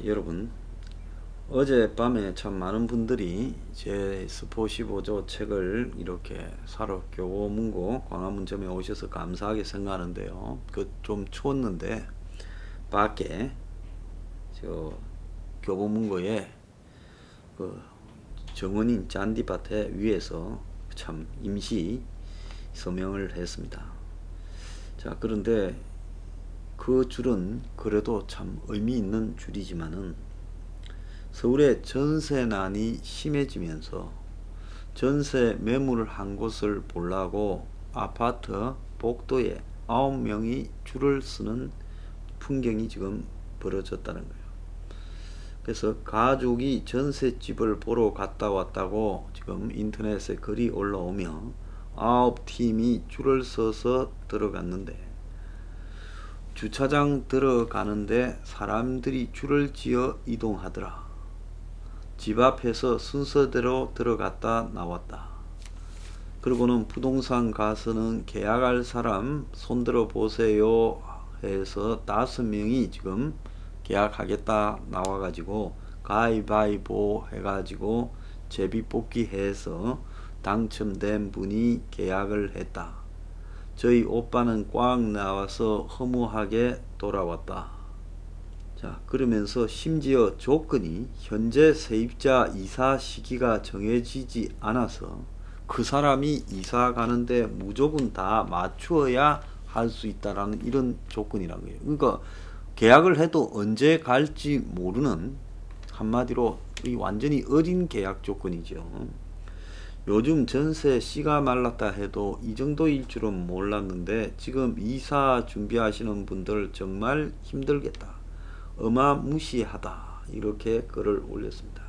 여러분, 어젯밤에 참 많은 분들이 제 스포 15조 책을 이렇게 사러 교보문고 광화문점에 오셔서 감사하게 생각하는데요. 그 좀 추웠는데 밖에 저 교보문고에 그 정원인 잔디밭에 위에서 참 임시 서명을 했습니다. 자, 그런데 그 줄은 그래도 참 의미 있는 줄이지만은 서울의 전세난이 심해지면서 전세 매물을 한 곳을 보려고 아파트 복도에 9명이 줄을 서는 풍경이 지금 벌어졌다는 거예요. 그래서 가족이 전셋집을 보러 갔다 왔다고 지금 인터넷에 글이 올라오며 9팀이 줄을 서서 들어갔는데, 주차장 들어가는데 사람들이 줄을 지어 이동하더라. 집 앞에서 순서대로 들어갔다 나왔다. 그리고는 부동산 가서는 계약할 사람 손들어 보세요 해서 5명이 지금 계약하겠다 나와가지고 가위바위보 해가지고 제비뽑기 해서 당첨된 분이 계약을 했다. 저희 오빠는 꽉 나와서 허무하게 돌아왔다. 자, 그러면서 심지어 조건이 현재 세입자 이사 시기가 정해지지 않아서 그 사람이 이사 가는데 무조건 다 맞추어야 할 수 있다라는 이런 조건이란 거예요. 그러니까 계약을 해도 언제 갈지 모르는, 한마디로 이 완전히 어린 계약 조건이죠. 요즘 전세 씨가 말랐다 해도 이 정도일 줄은 몰랐는데 지금 이사 준비하시는 분들 정말 힘들겠다. 어마무시하다. 이렇게 글을 올렸습니다.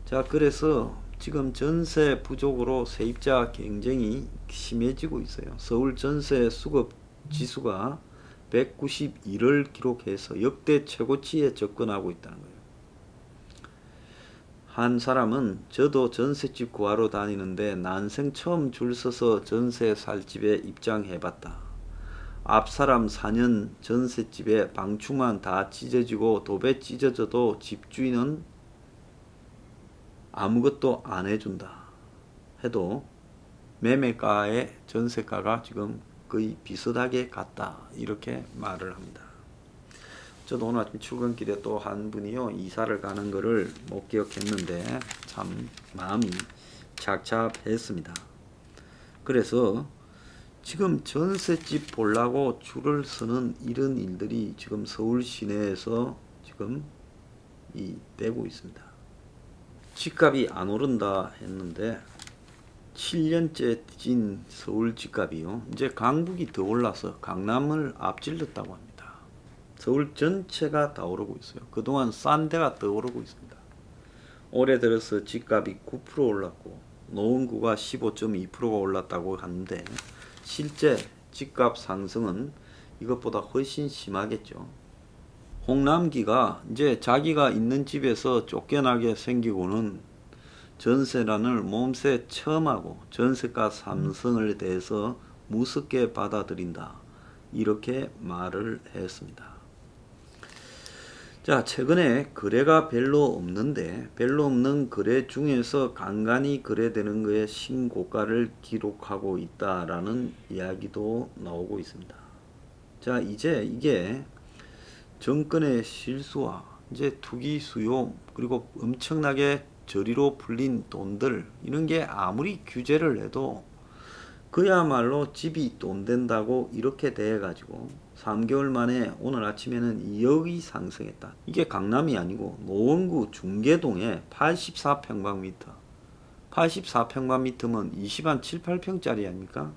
자, 그래서 지금 전세 부족으로 세입자 경쟁이 심해지고 있어요. 서울 전세 수급 지수가 191을 기록해서 역대 최고치에 접근하고 있다는 거예요. 한 사람은 저도 전셋집 구하러 다니는데 난생 처음 줄 서서 전세 살 집에 입장해봤다. 앞 사람 4년 전셋집에 방충망 다 찢어지고 도배 찢어져도 집주인은 아무것도 안 해준다 해도 매매가의 전세가가 지금 거의 비슷하게 갔다. 이렇게 말을 합니다. 저도 오늘 아침 출근길에 또 한 분이요, 이사를 가는 거를 못 기억했는데 참 마음이 착잡했습니다. 그래서 지금 전셋집 보려고 줄을 서는 이런 일들이 지금 서울 시내에서 지금 되고 있습니다. 집값이 안 오른다 했는데 7년째 찐 서울 집값이요, 이제 강북이 더 올라서 강남을 앞질렀다고 합니다. 서울 전체가 다 오르고 있어요. 그동안 싼 데가 더 오르고 있습니다. 올해 들어서 집값이 9% 올랐고 노원구가 15.2%가 올랐다고 하는데 실제 집값 상승은 이것보다 훨씬 심하겠죠. 홍남기가 이제 자기가 있는 집에서 쫓겨나게 생기고는 전세난을 몸새 처음 하고 전세가 상승을 대해서 무섭게 받아들인다. 이렇게 말을 했습니다. 자, 최근에 거래가 별로 없는 거래 중에서 간간히 거래되는 거에 신고가를 기록하고 있다라는 이야기도 나오고 있습니다. 자, 이제 이게 정권의 실수와 이제 투기 수요, 그리고 엄청나게 저리로 풀린 돈들, 이런 게 아무리 규제를 해도 그야말로 집이 돈 된다고 이렇게 돼가지고 3개월 만에 오늘 아침에는 2억이 상승했다. 이게 강남이 아니고 노원구 중계동에 84평방미터, 84평방미터면 20한 7, 8평짜리 아닙니까?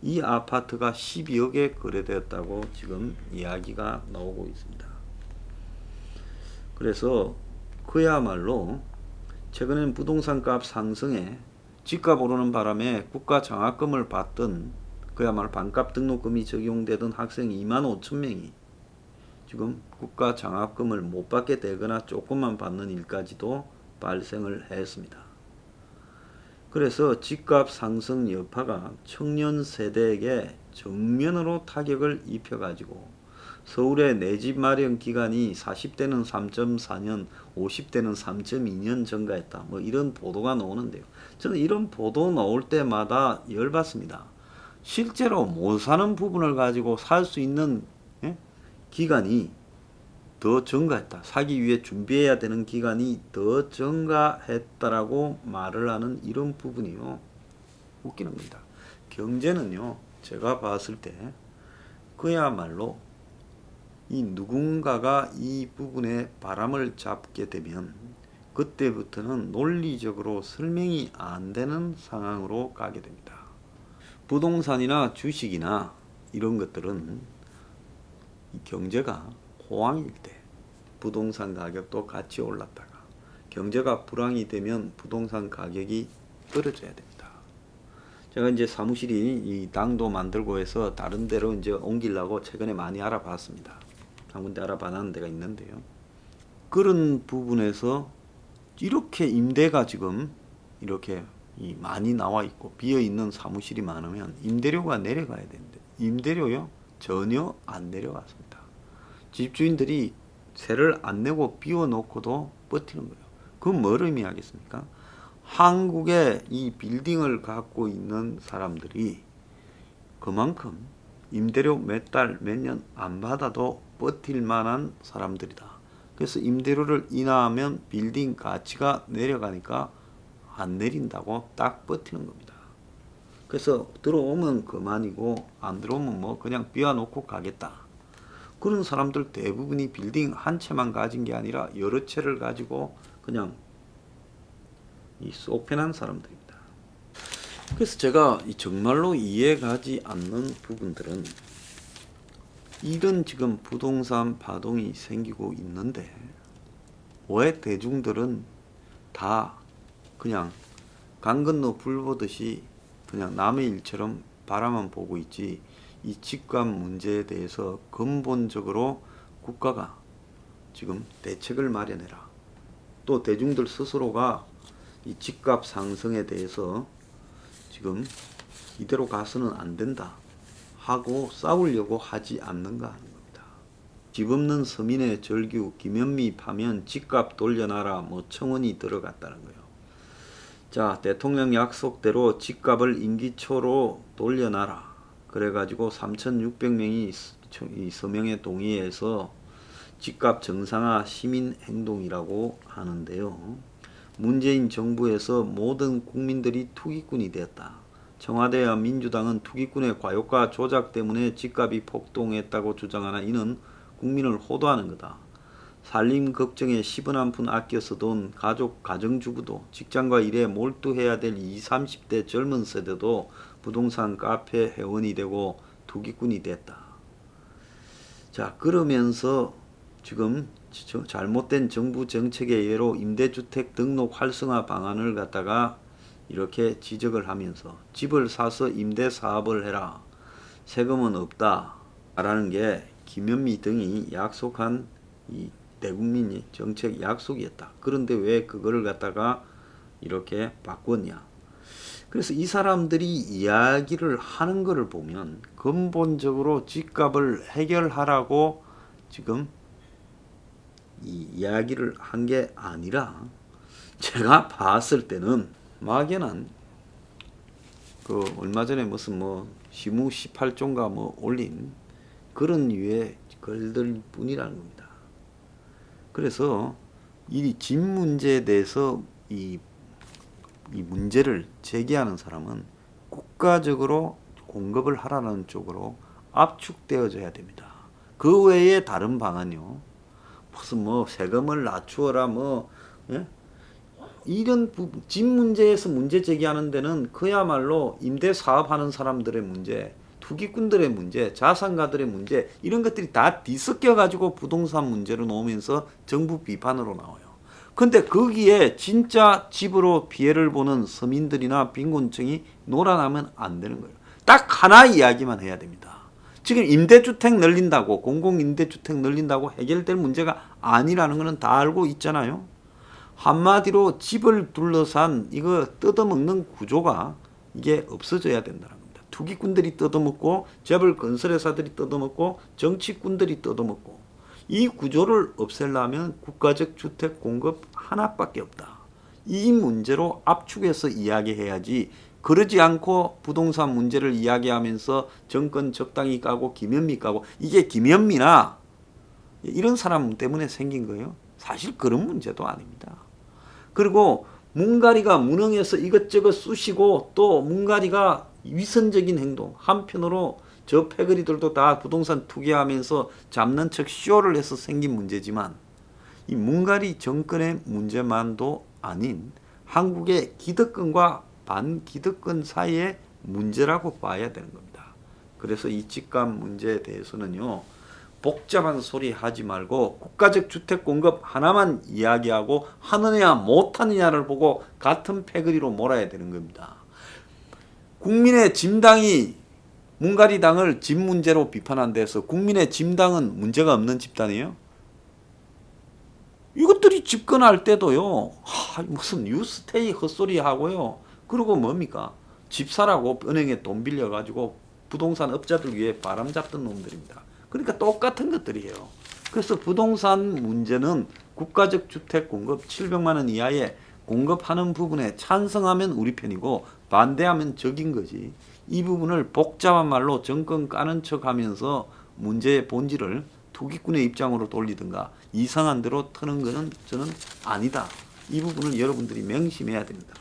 이 아파트가 12억에 거래되었다고 지금 이야기가 나오고 있습니다. 그래서 그야말로 최근엔 부동산 값 상승에 집값 오르는 바람에 국가 장학금을 받던, 그야말로 반값 등록금이 적용되던 학생 2만 5천 명이 지금 국가 장학금을 못 받게 되거나 조금만 받는 일까지도 발생을 했습니다. 그래서 집값 상승 여파가 청년 세대에게 정면으로 타격을 입혀가지고 서울의 내 집 마련 기간이 40대는 3.4년, 50대는 3.2년 증가했다. 뭐 이런 보도가 나오는데요. 저는 이런 보도 나올 때마다 열받습니다. 실제로 못 사는 부분을 가지고 살 수 있는 기간이 더 증가했다. 사기 위해 준비해야 되는 기간이 더 증가했다라고 말을 하는 이런 부분이요. 웃기는 겁니다. 경제는요, 제가 봤을 때 그야말로 이 누군가가 이 부분에 바람을 잡게 되면 그때부터는 논리적으로 설명이 안 되는 상황으로 가게 됩니다. 부동산이나 주식이나 이런 것들은 경제가 호황일 때 부동산 가격도 같이 올랐다가 경제가 불황이 되면 부동산 가격이 떨어져야 됩니다. 제가 이제 사무실이 이 당도 만들고 해서 다른 데로 이제 옮기려고 최근에 많이 알아봤습니다. 한 군데 알아봐놓은 데가 있는데요. 그런 부분에서 이렇게 임대가 지금 이렇게 많이 나와 있고 비어 있는 사무실이 많으면 임대료가 내려가야 되는데 임대료요? 전혀 안 내려갔습니다. 집주인들이 세를 안 내고 비워놓고도 버티는 거예요. 그건 뭘 의미하겠습니까? 한국에 이 빌딩을 갖고 있는 사람들이 그만큼 임대료 몇 달, 몇 년 안 받아도 버틸 만한 사람들이다. 그래서 임대료를 인하하면 빌딩 가치가 내려가니까 안 내린다고 딱 버티는 겁니다. 그래서 들어오면 그만이고 안 들어오면 뭐 그냥 비워놓고 가겠다. 그런 사람들 대부분이 빌딩 한 채만 가진 게 아니라 여러 채를 가지고 그냥 속 편한 사람들입니다. 그래서 제가 정말로 이해가지 않는 부분들은 이런 지금 부동산 파동이 생기고 있는데 왜 대중들은 다 그냥 강 건너 불 보듯이 그냥 남의 일처럼 바라만 보고 있지 이 집값 문제에 대해서 근본적으로 국가가 지금 대책을 마련해라. 또 대중들 스스로가 이 집값 상승에 대해서 지금 이대로 가서는 안 된다 하고 싸우려고 하지 않는가 하는 겁니다. 집 없는 서민의 절규 김현미 파면 집값 돌려놔라 뭐 청원이 들어갔다는 거예요. 자, 대통령 약속대로 집값을 임기 초로 돌려놔라. 그래가지고 3,600명이 이 서명에 동의해서 집값 정상화 시민 행동이라고 하는데요. 문재인 정부에서 모든 국민들이 투기꾼이 되었다. 청와대와 민주당은 투기꾼의 과효과 조작 때문에 집값이 폭등했다고 주장하나 이는 국민을 호도하는 거다. 살림 걱정에 10원 한 푼 아껴 쓰던 가족, 가정주부도 직장과 일에 몰두해야 될 20, 30대 젊은 세대도 부동산 카페 회원이 되고 투기꾼이 됐다. 자, 그러면서 지금 잘못된 정부 정책의 예로 임대주택 등록 활성화 방안을 갖다가 이렇게 지적을 하면서 집을 사서 임대 사업을 해라. 세금은 없다. 라는 게 김현미 등이 약속한 이 대국민 정책 약속이었다. 그런데 왜 그거를 갖다가 이렇게 바꿨냐. 그래서 이 사람들이 이야기를 하는 것을 보면 근본적으로 집값을 해결하라고 지금 이 이야기를 한 게 아니라 제가 봤을 때는 막연한 그 얼마 전에 무슨 뭐 시무 18조인가 뭐 올린 그런 류의 글들 뿐이라는 겁니다. 그래서 이 집 문제에 대해서 이 문제를 제기하는 사람은 국가적으로 공급을 하라는 쪽으로 압축되어져야 됩니다. 그 외에 다른 방안요. 무슨 뭐 세금을 낮추어라 뭐 이런 집 문제에서 문제 제기하는 데는 그야말로 임대 사업하는 사람들의 문제, 투기꾼들의 문제, 자산가들의 문제 이런 것들이 다 뒤섞여 가지고 부동산 문제로 나오면서 정부 비판으로 나와요. 근데 거기에 진짜 집으로 피해를 보는 서민들이나 빈곤층이 놀아나면 안 되는 거예요. 딱 하나 이야기만 해야 됩니다. 지금 임대주택 늘린다고 공공임대주택 늘린다고 해결될 문제가 아니라는 거는 다 알고 있잖아요. 한마디로 집을 둘러싼 이거 뜯어먹는 구조가 이게 없어져야 된다는 겁니다. 투기꾼들이 뜯어먹고 재벌 건설회사들이 뜯어먹고 정치꾼들이 뜯어먹고 이 구조를 없애려면 국가적 주택 공급 하나밖에 없다. 이 문제로 압축해서 이야기해야지 그러지 않고 부동산 문제를 이야기하면서 정권 적당히 까고 김현미 까고 이게 김현미나 이런 사람 때문에 생긴 거예요. 사실 그런 문제도 아닙니다. 그리고 문가리가 무능해서 이것저것 쑤시고 또 문가리가 위선적인 행동 한편으로 저 패거리들도 다 부동산 투기하면서 잡는 척 쇼를 해서 생긴 문제지만 이 문가리 정권의 문제만도 아닌 한국의 기득권과 반기득권 사이의 문제라고 봐야 되는 겁니다. 그래서 이 집값 문제에 대해서는요. 복잡한 소리 하지 말고 국가적 주택 공급 하나만 이야기하고 하느냐 못하느냐를 보고 같은 패거리로 몰아야 되는 겁니다. 국민의 짐당이 문가리당을 집 문제로 비판한 데서 국민의 짐당은 문제가 없는 집단이에요? 이것들이 집권할 때도요. 무슨 뉴스테이 헛소리 하고요. 그리고 뭡니까? 집 사라고 은행에 돈 빌려가지고 부동산 업자들 위해 바람 잡던 놈들입니다. 그러니까 똑같은 것들이에요. 그래서 부동산 문제는 국가적 주택 공급 700만 원 이하에 공급하는 부분에 찬성하면 우리 편이고 반대하면 적인 거지. 이 부분을 복잡한 말로 정권 까는 척하면서 문제의 본질을 투기꾼의 입장으로 돌리든가 이상한 대로 트는 거는 저는 아니다. 이 부분을 여러분들이 명심해야 됩니다.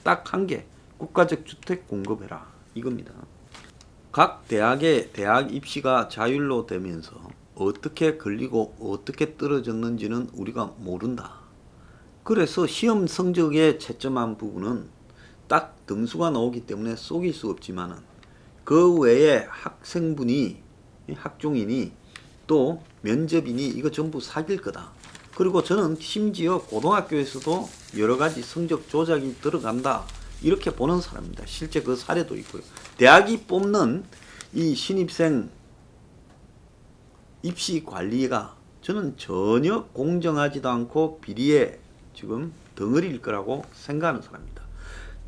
딱 한 개, 국가적 주택 공급해라 이겁니다. 각 대학의 대학 입시가 자율로 되면서 어떻게 걸리고 어떻게 떨어졌는지는 우리가 모른다. 그래서 시험 성적에 채점한 부분은 딱 등수가 나오기 때문에 속일 수 없지만은 그 외에 학생분이 학종인이 또 면접인이 이거 전부 사귈 거다. 그리고 저는 심지어 고등학교에서도 여러 가지 성적 조작이 들어간다. 이렇게 보는 사람입니다. 실제 그 사례도 있고요. 대학이 뽑는 이 신입생 입시 관리가 저는 전혀 공정하지도 않고 비리에 지금 덩어리일 거라고 생각하는 사람입니다.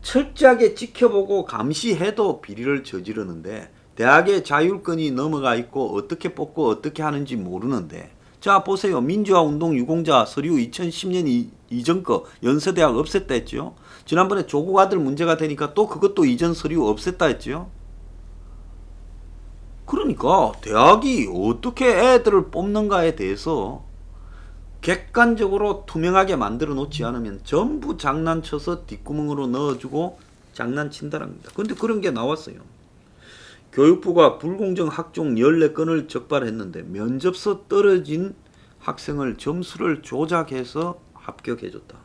철저하게 지켜보고 감시해도 비리를 저지르는데 대학의 자율권이 넘어가 있고 어떻게 뽑고 어떻게 하는지 모르는데 자 보세요. 민주화운동 유공자 서류 2010년 이전 거 연세대학 없앴다 했죠. 지난번에 조국 아들 문제가 되니까 또 그것도 이전 서류 없앴다 했죠. 그러니까 대학이 어떻게 애들을 뽑는가에 대해서 객관적으로 투명하게 만들어 놓지 않으면 전부 장난쳐서 뒷구멍으로 넣어주고 장난친다는 겁니다. 그런데 그런 게 나왔어요. 교육부가 불공정 학종 14건을 적발했는데 면접서 떨어진 학생을 점수를 조작해서 합격해줬다.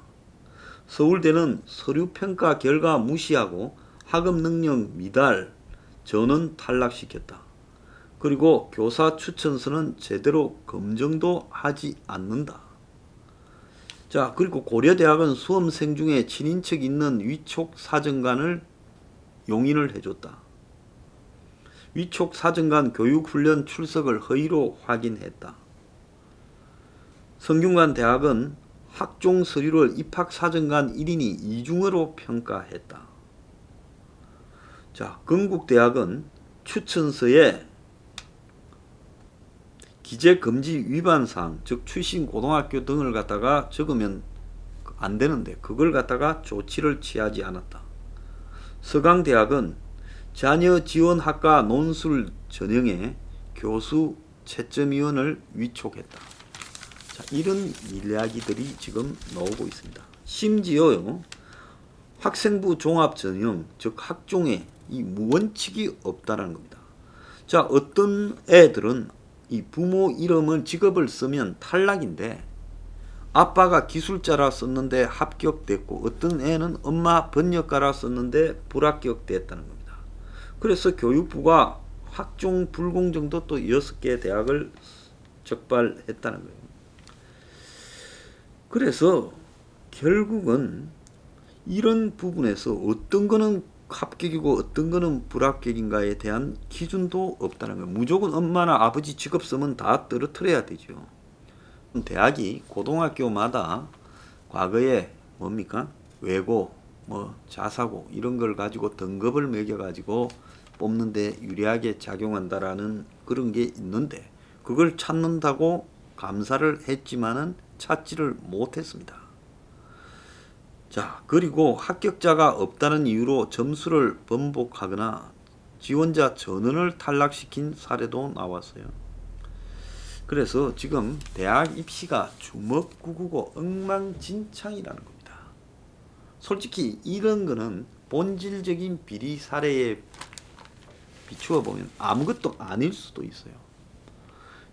서울대는 서류평가 결과 무시하고 학업 능력 미달, 전원 탈락시켰다. 그리고 교사 추천서는 제대로 검증도 하지 않는다. 자, 그리고 고려대학은 수험생 중에 친인척 있는 위촉 사정관을 용인을 해줬다. 위촉 사정관 교육훈련 출석을 허위로 확인했다. 성균관 대학은 학종 서류를 입학사정관 1인이 이중어로 평가했다. 자, 건국대학은 추천서에 기재금지 위반사항, 즉 출신 고등학교 등을 갖다가 적으면 안 되는데 그걸 갖다가 조치를 취하지 않았다. 서강대학은 자녀 지원학과 논술 전형에 교수 채점위원을 위촉했다. 자, 이런 이야기들이 지금 나오고 있습니다. 심지어요, 학생부 종합 전형, 즉 학종에 이 원칙이 없다라는 겁니다. 자, 어떤 애들은 이 부모 이름을 직업을 쓰면 탈락인데 아빠가 기술자라 썼는데 합격됐고 어떤 애는 엄마 번역가라 썼는데 불합격됐다는 겁니다. 그래서 교육부가 학종 불공정도 또 6개 대학을 적발했다는 거예요. 그래서 결국은 이런 부분에서 어떤 거는 합격이고 어떤 거는 불합격인가에 대한 기준도 없다는 거예요. 무조건 엄마나 아버지 직업 쓰면 다 떨어뜨려야 되죠. 대학이 고등학교마다 과거에 뭡니까? 외고, 자사고 이런 걸 가지고 등급을 매겨 가지고 뽑는데 유리하게 작용한다라는 그런 게 있는데 그걸 찾는다고 감사를 했지만은 찾지를 못했습니다. 자, 그리고 합격자가 없다는 이유로 점수를 번복하거나 지원자 전원을 탈락시킨 사례도 나왔어요. 그래서 지금 대학 입시가 주먹구구고 엉망진창이라는 겁니다. 솔직히 이런 거는 본질적인 비리 사례에 비추어 보면 아무것도 아닐 수도 있어요.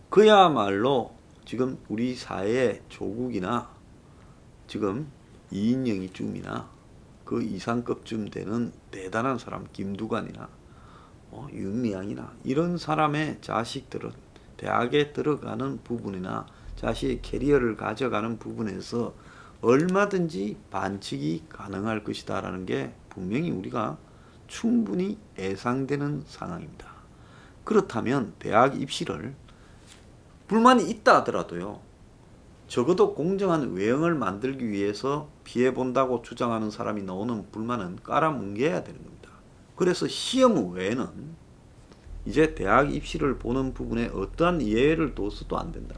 그야말로 지금 우리 사회의 조국이나 지금 이인영이쯤이나 그 이상급쯤 되는 대단한 사람 김두관이나 윤미향이나 이런 사람의 자식들은 대학에 들어가는 부분이나 자신의 캐리어를 가져가는 부분에서 얼마든지 반칙이 가능할 것이다 라는 게 분명히 우리가 충분히 예상되는 상황입니다. 그렇다면 대학 입시를 불만이 있다 하더라도요, 적어도 공정한 외형을 만들기 위해서 피해본다고 주장하는 사람이 나오는 불만은 깔아뭉개야 되는 겁니다. 그래서 시험 외에는 이제 대학 입시를 보는 부분에 어떠한 예외를 둬서도 안 된다.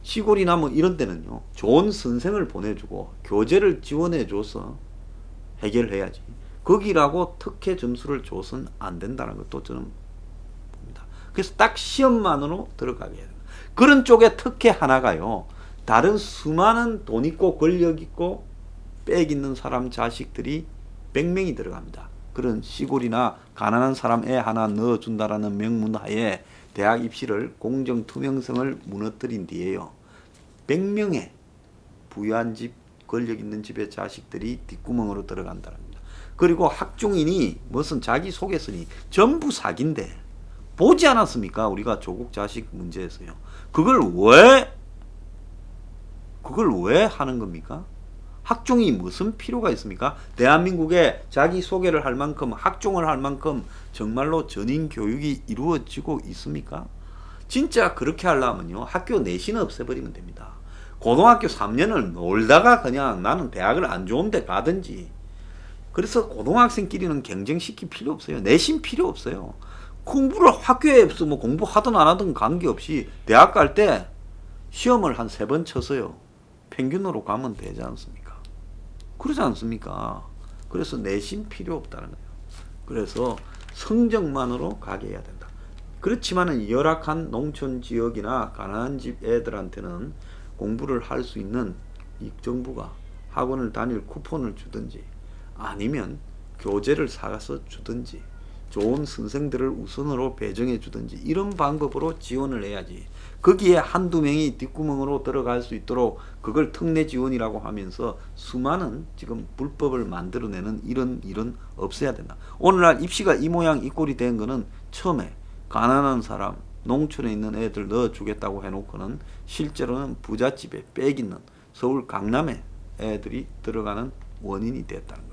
시골이나 뭐 이런 데는요, 좋은 선생을 보내주고 교재를 지원해줘서 해결해야지. 거기라고 특혜 점수를 줘서는 안 된다는 것도 저는 봅니다. 그래서 딱 시험만으로 들어가게 해야 됩니다. 그런 쪽에 특혜 하나가요, 다른 수많은 돈 있고 권력 있고 빽 있는 사람 자식들이 100명이 들어갑니다. 그런 시골이나 가난한 사람 애 하나 넣어준다라는 명문하에 대학 입시를 공정 투명성을 무너뜨린 뒤에요, 100명의 부유한 집, 권력 있는 집의 자식들이 뒷구멍으로 들어간다는 겁니다. 그리고 학종인이 무슨 자기 소개서니 전부 사기인데 보지 않았습니까? 우리가 조국 자식 문제에서요. 그걸 왜 하는 겁니까? 학종이 무슨 필요가 있습니까? 대한민국에 자기 소개를 할 만큼, 학종을 할 만큼 정말로 전인 교육이 이루어지고 있습니까? 진짜 그렇게 하려면요, 학교 내신을 없애버리면 됩니다. 고등학교 3년을 놀다가 그냥 나는 대학을 안 좋은데 가든지. 그래서 고등학생끼리는 경쟁시킬 필요 없어요. 내신 필요 없어요. 공부를 학교에서 뭐 공부하든 안 하든 관계없이 대학 갈 때 시험을 한 3번 쳐서요, 평균으로 가면 되지 않습니까? 그러지 않습니까? 그래서 내신 필요 없다는 거예요. 그래서 성적만으로 가게 해야 된다. 그렇지만은 열악한 농촌 지역이나 가난한 집 애들한테는 공부를 할 수 있는 이 정부가 학원을 다닐 쿠폰을 주든지 아니면 교재를 사가서 주든지 좋은 선생들을 우선으로 배정해 주든지 이런 방법으로 지원을 해야지. 거기에 한두 명이 뒷구멍으로 들어갈 수 있도록 그걸 특례 지원이라고 하면서 수많은 지금 불법을 만들어내는 이런 일은 없어야 된다. 오늘날 입시가 이 모양 이 꼴이 된 거는 처음에 가난한 사람, 농촌에 있는 애들 넣어주겠다고 해놓고는 실제로는 부잣집에 빽 있는 서울 강남에 애들이 들어가는 원인이 됐다는 겁니다.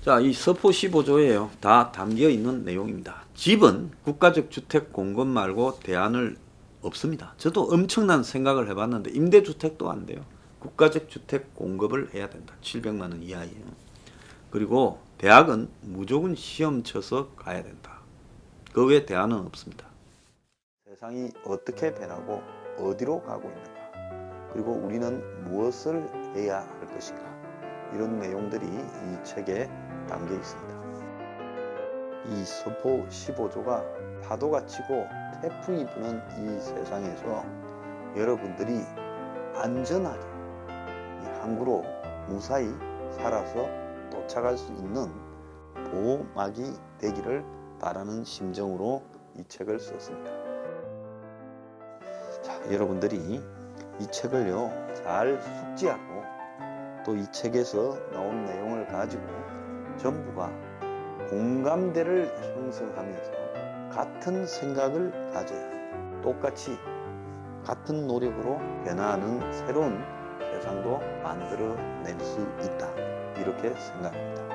자, 이 서포 15조에요. 다 담겨 있는 내용입니다. 집은 국가적 주택 공급 말고 대안을 없습니다. 저도 엄청난 생각을 해봤는데 임대주택도 안 돼요. 국가적 주택 공급을 해야 된다. 700만 원 이하예요. 그리고 대학은 무조건 시험 쳐서 가야 된다. 그 외에 대안은 없습니다. 세상이 어떻게 변하고 어디로 가고 있는가, 그리고 우리는 무엇을 해야 할 것인가, 이런 내용들이 이 책에 담겨 있습니다. 이 서포 15조가 파도가 치고 태풍이 부는 이 세상에서 여러분들이 안전하게 이 항구로 무사히 살아서 도착할 수 있는 보호막이 되기를 바라는 심정으로 이 책을 썼습니다. 자, 여러분들이 이 책을요 잘 숙지하고 또 이 책에서 나온 내용을 가지고 전부가 공감대를 형성하면서 같은 생각을 가져야 똑같이 같은 노력으로 변화하는 새로운 세상도 만들어낼 수 있다, 이렇게 생각합니다.